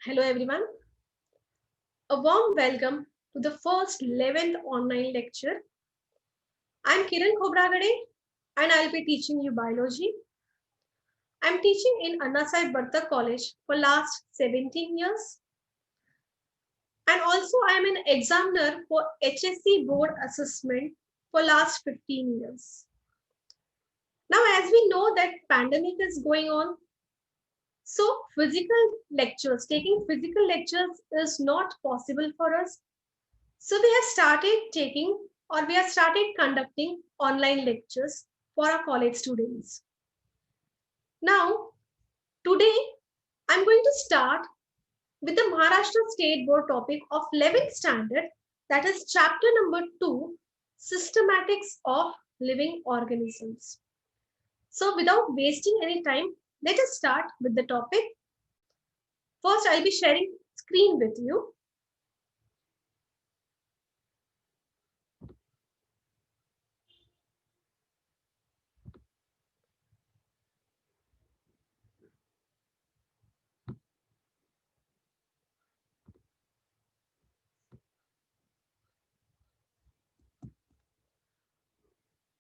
Hello everyone. A warm welcome to the first 11th online lecture. I'm Kiran Khobragade and I'll be teaching you biology. I'm teaching in Anna Sai Barta College for last 17 years. And also I'm an examiner for HSC board assessment for last 15 years. Now as we know that pandemic is going on, so taking physical lectures is not possible for us. So we have started conducting online lectures for our college students. Now, today I'm going to start with the Maharashtra State Board topic of 11th standard, that is chapter number 2, Systematics of Living Organisms. So without wasting any time, let us start with the topic. First, I'll be sharing screen with you.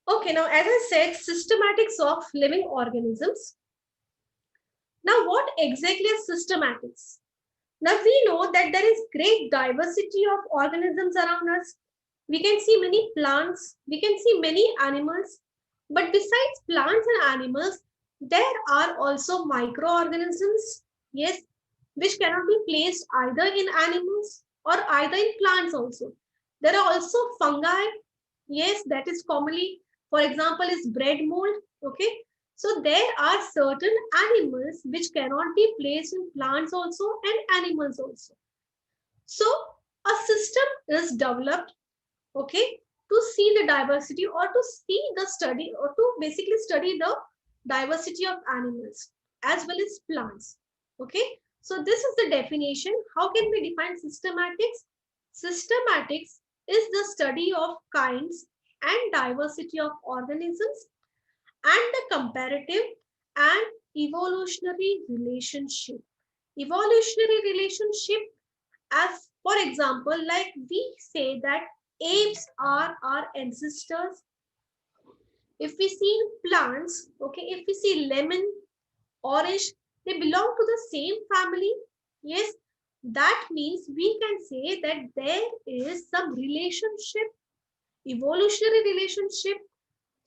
Okay, now as I said, systematics of living organisms. Now, what exactly is systematics? Now, we know that there is great diversity of organisms around us. We can see many plants, we can see many animals, but besides plants and animals, there are also microorganisms, yes, which cannot be placed either in animals or either in plants also. There are also fungi, yes, that is commonly, for example, is bread mold, okay. So there are certain animals which cannot be placed in plants also and animals also. So a system is developed, okay, to see the diversity or to see the study or to basically study the diversity of animals as well as plants, okay. So this is the definition. How can we define systematics? Systematics is the study of kinds and diversity of organisms and the comparative and evolutionary relationship. Evolutionary relationship, as for example, like we say that apes are our ancestors. If we see plants, okay, if we see lemon, orange, they belong to the same family. Yes, that means we can say that there is some relationship, evolutionary relationship.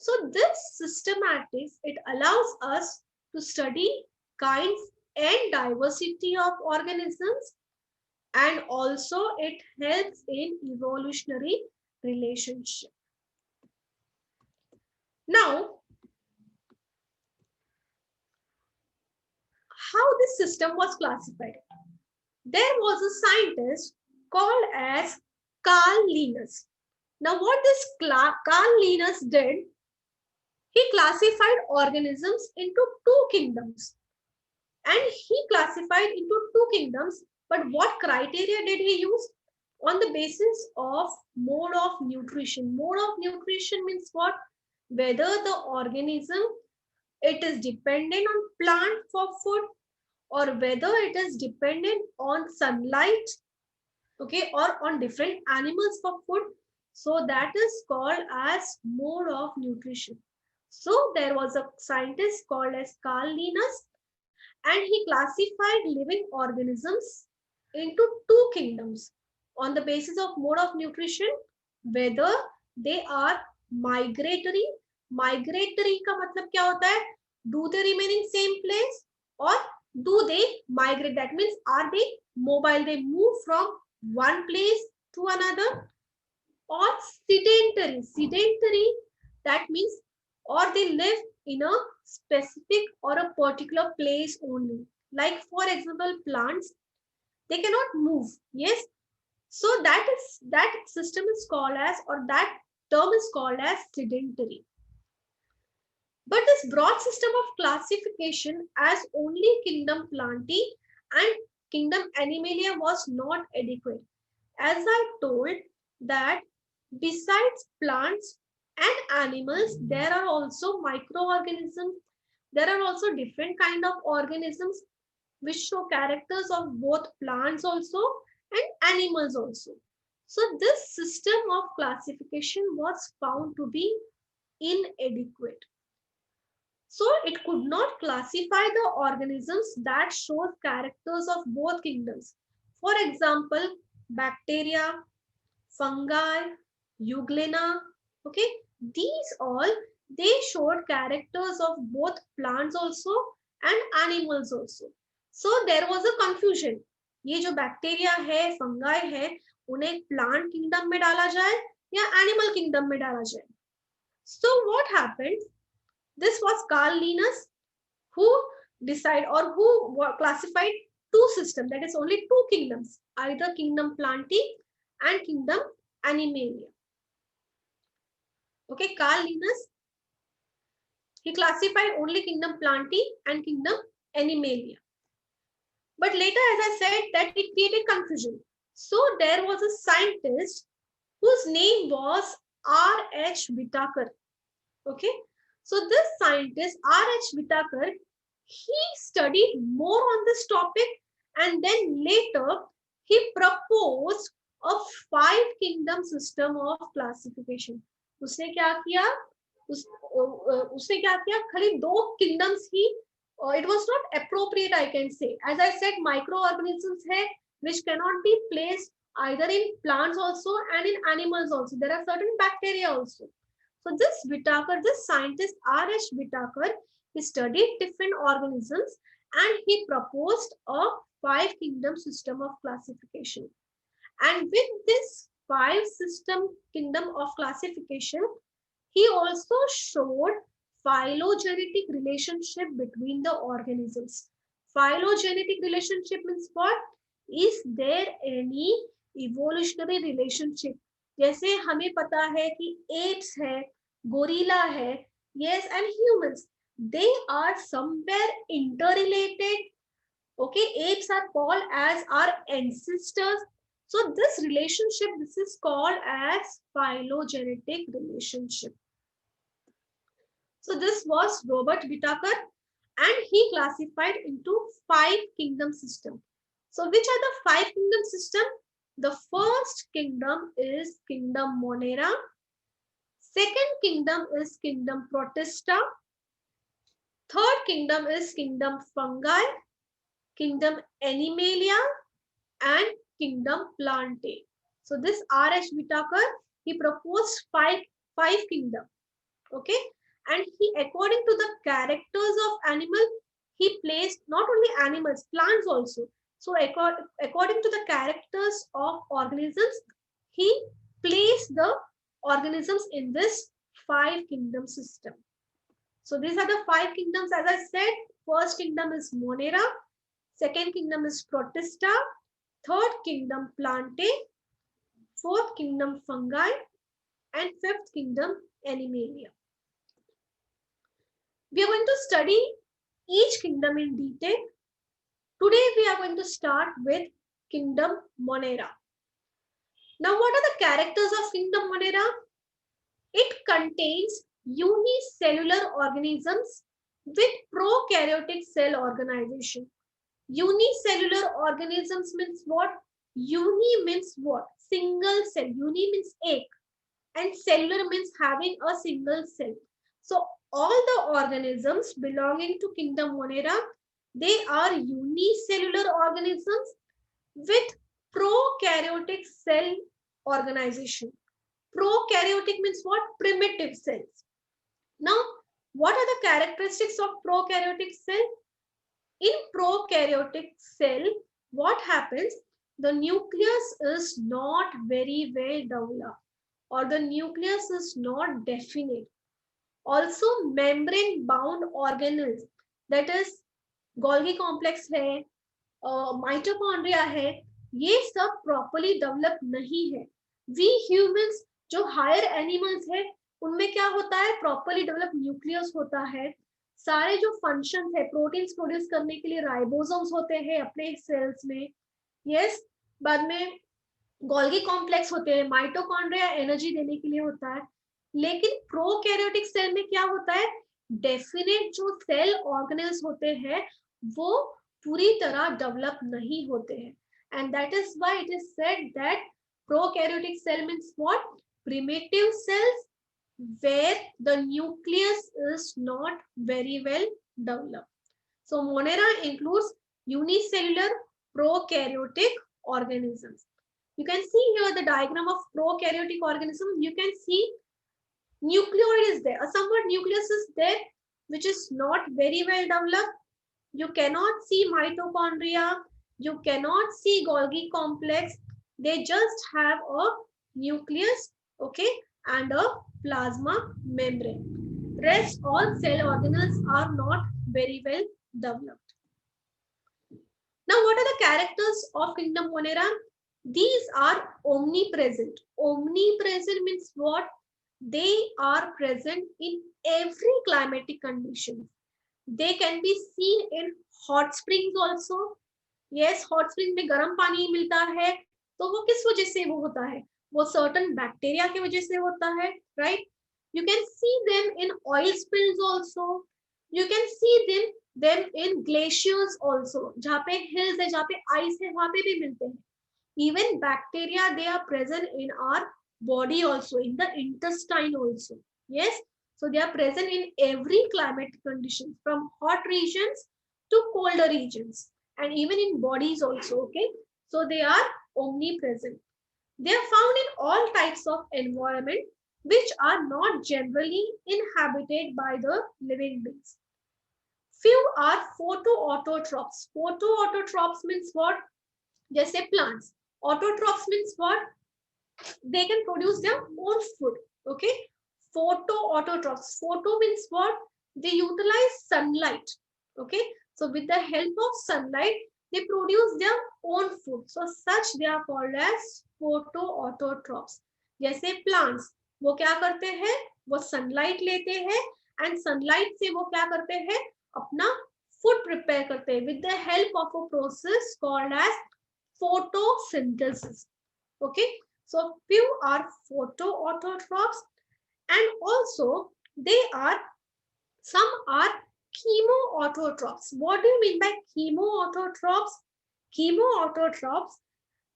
So this systematics, it allows us to study kinds and diversity of organisms, and also it helps in evolutionary relationship. Now, how this system was classified? There was a scientist called as Carl Linus. Now, what this Carl Linus did, he classified organisms into two kingdoms. And he classified into two kingdoms, but what criteria did he use? On the basis of mode of nutrition. Mode of nutrition means what? Whether the organism, it is dependent on plant for food, or whether it is dependent on sunlight, okay, or on different animals for food. So that is called as mode of nutrition. So there was a scientist called as Carl Linus, and he classified living organisms into two kingdoms on the basis of mode of nutrition, whether they are migratory. Migratory का मतलब क्या होता है? Do they remain in same place or do they migrate? That means are they mobile? They move from one place to another. Or sedentary. Sedentary, that means or they live in a specific or a particular place only. Like for example, plants, they cannot move. Yes. So that system is called as, or that term is called as sedentary. But this broad system of classification as only kingdom Plantae and kingdom Animalia was not adequate. As I told that besides plants and animals, there are also microorganisms. There are also different kind of organisms. which show characters of both plants also and animals also. So this system of classification was found to be inadequate. So it could not classify the organisms that show characters of both kingdoms. For example, bacteria, fungi, euglena, okay, these all, they showed characters of both plants also and animals also. So there was a confusion. ये जो bacteria है, fungi है, उन्हें plant kingdom में डाला जाए या animal kingdom में डाला जाए. So what happened? This was Carl Linnaeus who decide or who classified two systems, that is only two kingdoms, either kingdom Plantae and kingdom Animalia. Okay, Carl Linnaeus, he classified only kingdom Plantae and kingdom Animalia. But later, as I said, that it created confusion. So there was a scientist whose name was R.H. Whitaker. Okay, so this scientist R.H. Whitaker, he studied more on this topic, and then later he proposed a 5-kingdom system of classification. उसने क्या किया? उसने क्या किया? खाली 2 kingdoms he. It was not appropriate, I can say. As I said, microorganisms hai which cannot be placed either in plants also and in animals also. There are certain bacteria also. So this Whitaker, this scientist R.H. Whitaker, he studied different organisms and he proposed a 5-kingdom system of classification. And with this 5-system kingdom of classification, he also showed phylogenetic relationship between the organisms. Phylogenetic relationship means what? Is there any evolutionary relationship? जैसे हमें पता है कि apes है, gorilla है, yes, and humans, they are somewhere interrelated. Okay, apes are called as our ancestors. So this relationship, this is called as phylogenetic relationship. So this was Robert Whitaker, and he classified into 5-kingdom system. So which are the 5-kingdom system? The first kingdom is kingdom Monera. Second kingdom is kingdom Protista. Third kingdom is kingdom Fungi, kingdom Animalia, and kingdom Plantae. So this R.H. Whitaker, he proposed five kingdom. Okay, and he, according to the characters of animal, he placed not only animals, plants also. So according to the characters of organisms, he placed the organisms in this 5-kingdom system. So these are the 5 kingdoms. As I said, first kingdom is Monera, second kingdom is Protista, third kingdom Plantae, fourth kingdom Fungi, and fifth kingdom Animalia. We are going to study each kingdom in detail. Today we are going to start with kingdom Monera. Now what are the characters of kingdom Monera? It contains unicellular organisms with prokaryotic cell organization. Unicellular organisms means what? Uni means what? Single cell. Uni means egg, and cellular means having a single cell. So all the organisms belonging to kingdom Monera, they are unicellular organisms with prokaryotic cell organization. Prokaryotic means what? Primitive cells. Now, what are the characteristics of prokaryotic cell? In prokaryotic cell, what happens? The nucleus is not very well developed, or the nucleus is not definite. Also, membrane bound organelles, that is Golgi complex है, mitochondria है, ये सब properly develop नहीं है. We humans, जो higher animals है, उनमें क्या होता है? Properly developed nucleus होता है. सारे जो फंक्शन है, प्रोटीन्स प्रोड्यूस करने के लिए राइबोसोम्स होते हैं अपने सेल्स में. यस, बाद में गोल्गी कॉम्प्लेक्स होते हैं, माइटोकॉन्ड्रिया एनर्जी देने के लिए होता है. लेकिन प्रोकैरियोटिक सेल में क्या होता है? डेफिनेट जो सेल ऑर्गेनेल्स होते हैं वो पूरी तरह डेवलप नहीं होते हैं. And that is why it is said that prokaryotic cell means what? Primitive cells where the nucleus is not very well developed. So Monera includes unicellular prokaryotic organisms. You can see here the diagram of prokaryotic organism. You can see nucleoid is there, a somewhat nucleus is there, which is not very well developed. You cannot see mitochondria, you cannot see Golgi complex. They just have a nucleus, okay, and a plasma membrane. Rest all cell organelles are not very well developed. Now, what are the characters of kingdom Monera? These are omnipresent. Omnipresent means what? They are present in every climatic condition. They can be seen in hot springs also. Yes, hot spring में गर्म पानी मिलता है, तो वो किस वजह से वो होता है? वो certain bacteria की वजह से होता है, right? You can see them in oil spills also. You can see them in glaciers also. जहाँ पे hills है, जहाँ पे ice है, वहाँ पे भी मिलते हैं. Even bacteria, they are present in our body also, in the intestine also. Yes, so they are present in every climate condition, from hot regions to colder regions, and even in bodies also. Okay, so they are omnipresent. They are found in all types of environment which are not generally inhabited by the living beings. Few are photoautotrophs. Photoautotrophs means what? जैसे plants. Autotrophs means what? They can produce their own food. Okay, photoautotrophs. Photo means what? They utilize sunlight. Okay, so with the help of sunlight they produce their own food, so such they are called as photoautotrophs. जैसे plants, वो क्या करते हैं? वो sunlight लेते हैं and sunlight से वो क्या करते हैं? अपना food prepare करते हैं with the help of a process called as photosynthesis. Okay, so few are photoautotrophs, and also they are, some are chemoautotrophs. What do you mean by chemoautotrophs? Chemoautotrophs,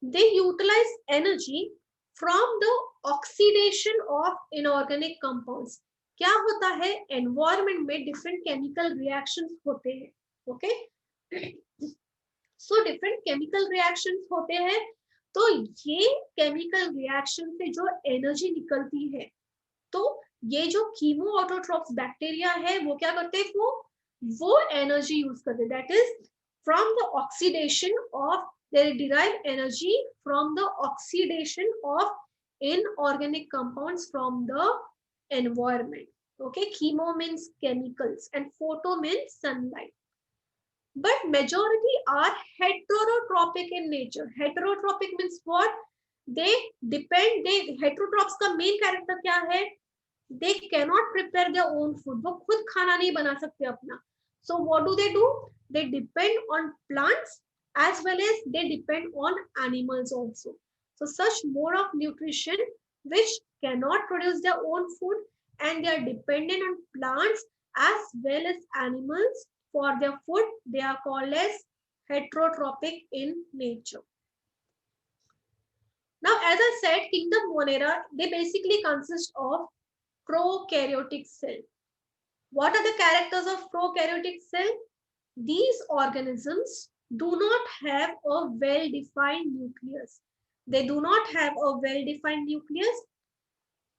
they utilize energy from the oxidation of inorganic compounds. क्या होता है? Environment में different chemical reactions होते हैं. Okay, so different chemical reactions होते हैं, तो ये केमिकल रिएक्शन से जो एनर्जी निकलती है, तो ये जो कीमो ऑटोट्रॉफ्स बैक्टीरिया है वो क्या करते हैं? वो एनर्जी यूज करते हैं. That is from the oxidation of, they derive energy from the oxidation of inorganic compounds from the environment. Okay, chemo means chemicals and photo means sunlight. But majority are heterotropic in nature. Heterotropic means what? They depend, they heterotrophs का main character क्या है? They cannot prepare their own food. वो खुद खाना नहीं बना सकते अपना. So what do? They depend on plants as well as they depend on animals also. So such mode of nutrition which cannot produce their own food and they are dependent on plants as well as animals for their food, they are called as heterotropic in nature. Now, as I said, kingdom Monera, they basically consist of prokaryotic cell. What are the characters of prokaryotic cell? These organisms do not have a well-defined nucleus. They do not have a well-defined nucleus.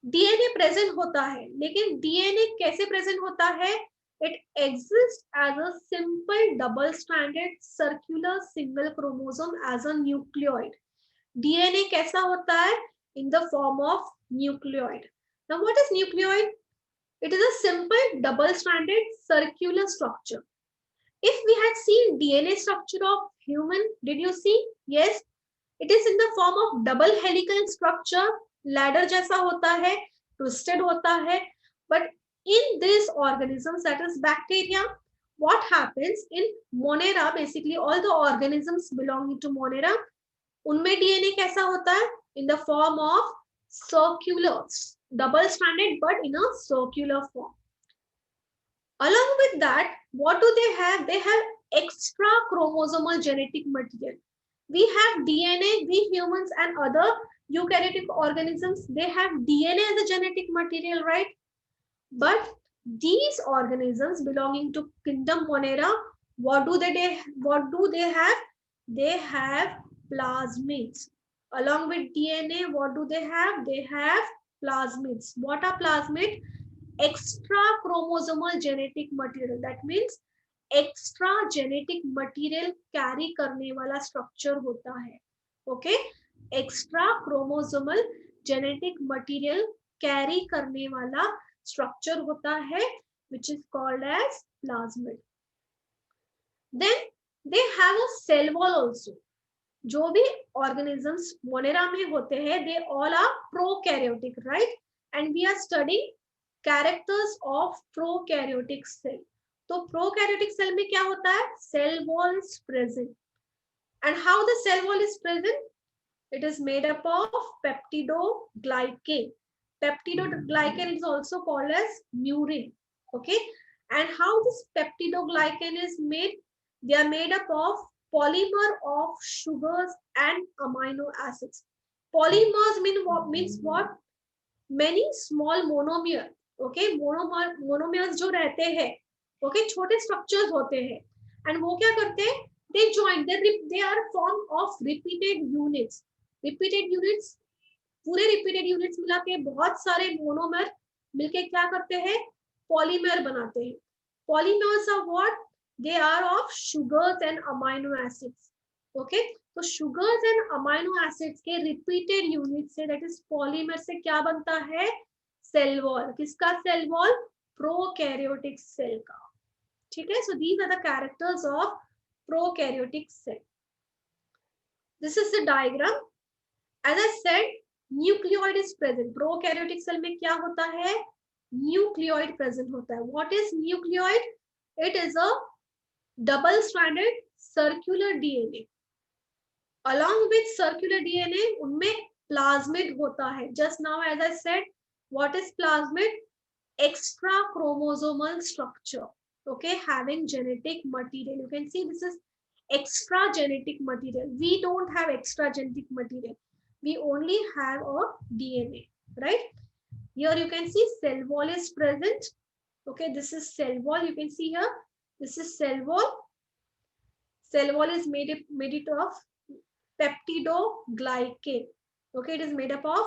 DNA present होता है, लेकिन DNA कैसे present होता है? It exists as a simple double-stranded circular single chromosome as a nucleoid. DNA कैसा होता है? In the form of nucleoid. Now, what is nucleoid? It is a simple double-stranded circular structure. If we had seen DNA structure of human, did you see? Yes, it is in the form of double helical structure. Ladder जैसा होता है, twisted होता है, but in these organisms, that is bacteria, what happens in Monera? Basically, all the organisms belonging to Monera, उनमें DNA कैसा होता है? In the form of circular, double-stranded, but in a circular form. Along with that, what do they have? They have extra chromosomal genetic material. We have DNA, we humans and other eukaryotic organisms, they have DNA as a genetic material, right? But these organisms belonging to kingdom Monera, what do they have? They have plasmids. Along with DNA, what do they have? They have plasmids. What are plasmids? Extra chromosomal genetic material. That means extra genetic material carry करने वाला structure होता है. Okay, extra chromosomal genetic material carry करने वाला structure होता है which is called as plasmid. Then they have a cell wall also. जो भी organisms मोनेरा में होते हैं, they all are prokaryotic, right? And we are studying characters of prokaryotic cell. तो प्रोकैरियोटिक सेल में क्या होता है? Cell wall is present. And how the cell wall is present? It is made up of peptidoglycan. Peptidoglycan is also called as murin. Okay, and how this peptidoglycan is made? They are made up of polymer of sugars and amino acids. Polymers means what? Many small monomere. Okay, monomers जो रहते हैं, okay, छोटे structures होते हैं, and वो क्या करते हैं? They join, they are form of repeated units. Repeated units, पूरे रिपीटेड यूनिट्स मिला के बहुत सारे मोनोमर मिलके क्या करते हैं? पॉलीमर बनाते हैं. Polymers are what? They are of sugars and amino acids. Okay, तो शुगर्स एंड अमाइनो एसिड्स के रिपीटेड यूनिट से, दैट इज पॉलीमर से क्या बनता है? Cell wall. किसका सेल वॉल? प्रोकैरियोटिक सेल का. ठीक है, so these are the characters of prokaryotic cell. This is the diagram. As I said, nucleoid is present. Prokaryotic cell में क्या होता है? Nucleoid present होता है. What is nucleoid? It is a double-stranded circular DNA. Along with circular DNA, उनमें plasmid होता है. Just now, as I said, what is plasmid? Extra chromosomal structure. Okay, having genetic material. You can see this is extra genetic material. We don't have extra genetic material. We only have a DNA, right? Here you can see cell wall is present. Okay, this is cell wall. You can see here. This is cell wall. Cell wall is made of peptidoglycan. Okay, it is made up of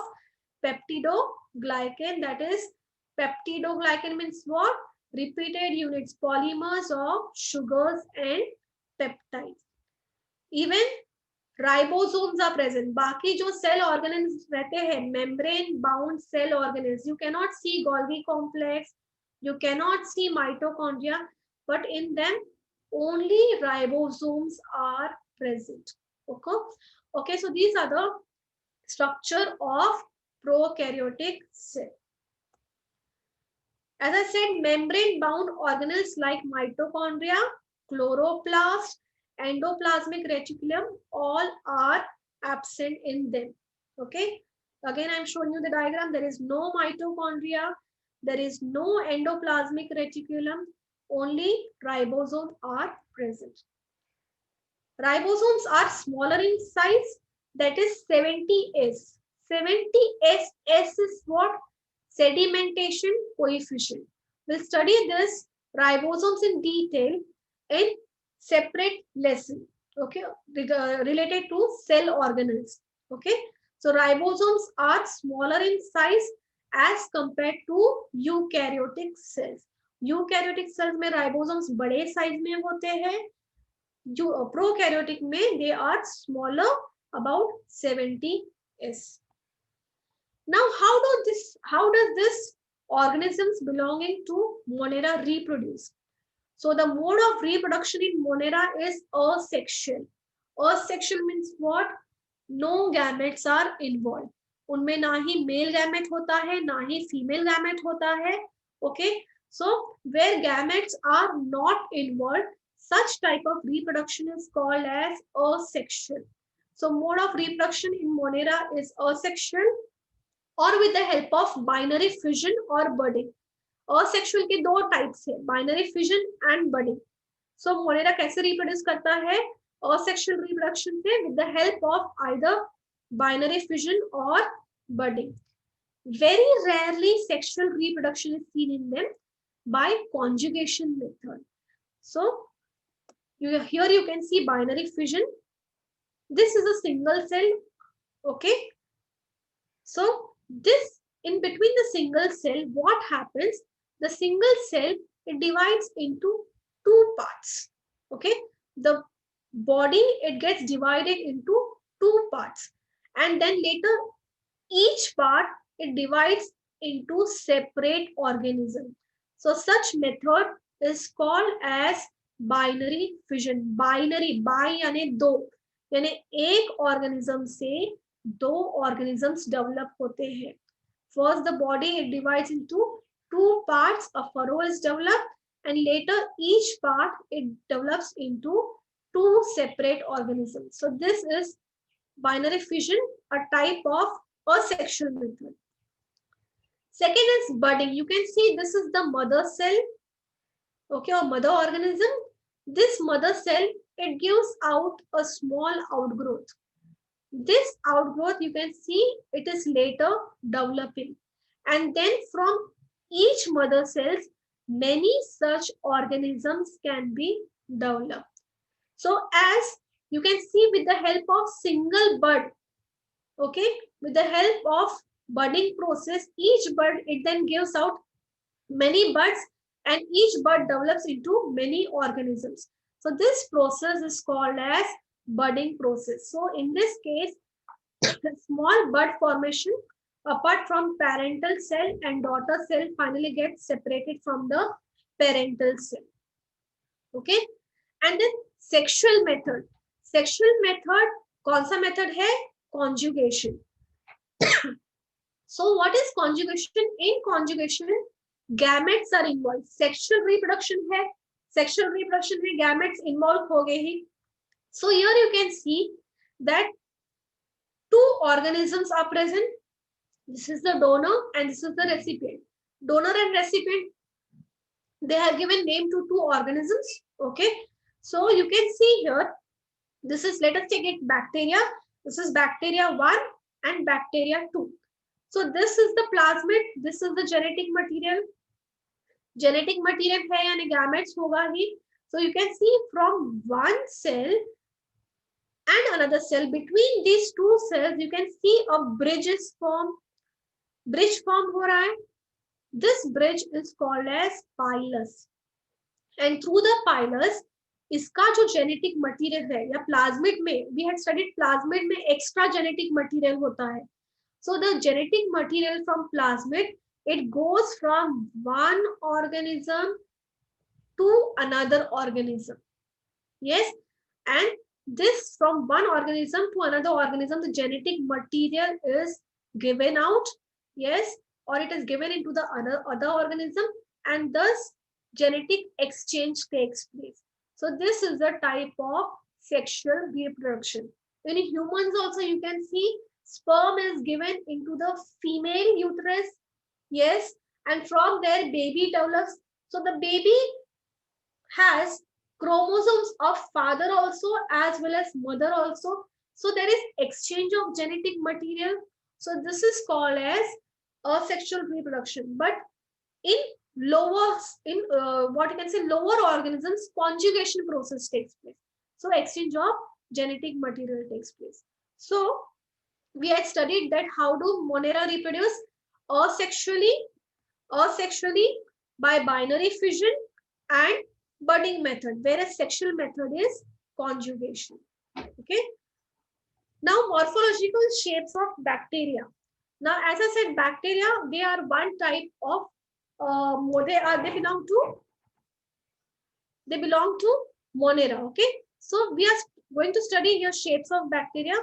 peptidoglycan. That is, peptidoglycan means what? Repeated units, polymers of sugars and peptides. Even ribosomes are present. बाकी जो cell organelles रहते हैं, membrane bound cell organelles, you cannot see Golgi complex, you cannot see mitochondria, but in them only ribosomes are present. Okay, so these are the structure of prokaryotic cell. As I said, membrane-bound organelles like mitochondria, chloroplast, endoplasmic reticulum, all are absent in them. Okay. Again, I'm showing you the diagram. There is no mitochondria. There is no endoplasmic reticulum. Only ribosomes are present. Ribosomes are smaller in size. That is 70S. 70S. S is what? Sedimentation coefficient. We'll study this ribosomes in detail in separate lesson. Okay, related to cell organelles. Okay, so ribosomes are smaller in size as compared to eukaryotic cells. Eukaryotic cells में ribosomes बड़े size में होते हैं. जो prokaryotic में they are smaller, about 70S. Now, how does this organisms belonging to Monera reproduce? So the mode of reproduction in Monera is asexual. Asexual means what? No gametes are involved. उनमें ना ही male gamete होता है, ना ही female gamete होता है. Okay, so where gametes are not involved, such type of reproduction is called as asexual. So mode of reproduction in Monera is asexual, और with the help of binary fission or budding. Asexual के दो types है, binary fission and budding. So Monera कैसे reproduce करता है? Asexual reproduction से with the help of either binary fission और budding. Very rarely sexual reproduction is seen in them by conjugation method. So here you can see binary fission. This is a single cell. Okay, so this in between the single cell, what happens? The single cell, it divides into two parts. Okay, the body, it gets divided into two parts, and then later each part, it divides into separate organism. So such method is called as binary fission. Binary, bi यानी दो, यानी एक organism से दो organisms develop होते हैं. First the body, it divides into two parts. A furrow is developed, and later each part, it develops into two separate organisms. So this is binary fission, a type of asexual method. Second is budding. You can see this is the mother cell, okay, or mother organism. This mother cell, it gives out a small outgrowth. This outgrowth, you can see it is later developing, and then from each mother cells, many such organisms can be developed. So as you can see, with the help of single bud, okay, with the help of budding process, each bud, it then gives out many buds, and each bud develops into many organisms. So this process is called as budding process. So in this case, small bud formation apart from parental cell and daughter cell finally gets separated from the parental cell. Okay, and then sexual method. Sexual method, कौन सा method है? Conjugation. So what is conjugation? In conjugation, gametes are involved. Sexual reproduction है, sexual reproduction है, gametes involved हो गए ही. So here you can see that two organisms are present. This is the donor and this is the recipient. Donor and recipient, they have given name to two organisms. Okay, so you can see here, this is, let us take it, bacteria. This is bacteria 1 and bacteria 2. So this is the plasmid, this is the genetic material. Genetic material है यानी gametes होगा ही. So you can see from one cell and another cell, between these two cells, you can see a bridge is formed. Bridge form हो रहा है. This bridge is called as pilus. And through the pilus, इसका जो genetic material है, या plasmid में, we had studied plasmid में extra genetic material होता है. So the genetic material from plasmid, it goes from one organism to another organism. Yes, and this from one organism to another organism, the genetic material is given out. Yes, or it is given into the other organism, and thus genetic exchange takes place. So this is the type of sexual reproduction. In humans also, you can see sperm is given into the female uterus. Yes, and from there baby develops. So the baby has chromosomes of father also as well as mother also. So there is exchange of genetic material. So this is called as asexual reproduction. But in lower, what you can say, lower organisms, conjugation process takes place. So exchange of genetic material takes place. So we had studied that how do Monera reproduce? Asexually by binary fission and budding method, whereas sexual method is conjugation. Okay. Now morphological shapes of bacteria. Now as I said, bacteria, they are one type of they belong to Monera. Okay, so we are going to study here shapes of bacteria.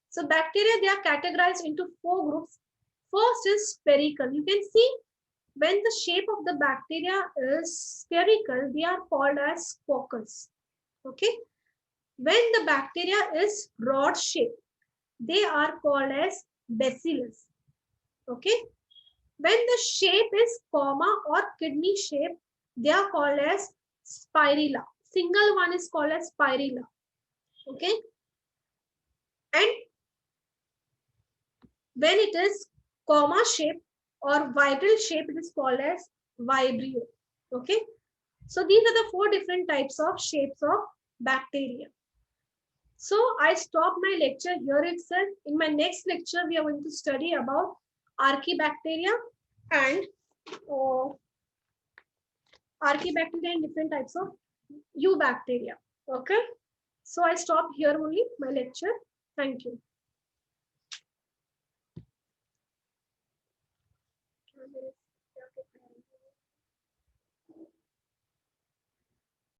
So bacteria, they are categorized into 4 groups. First is spherical. You can see when the shape of the bacteria is spherical, they are called as coccus. Okay, when the bacteria is rod shaped, they are called as bacillus. Okay, when the shape is comma or kidney shape, they are called as spirilla. Single one is called as spirilla. Okay. And when it is comma shape or viral shape, it is called as vibrio. Okay. So these are the 4 different types of shapes of bacteria. So I stop my lecture here itself. In my next lecture, we are going to study about archibacteria and archibacteria and different types of eubacteria. Okay. So I stop here only my lecture. Thank you.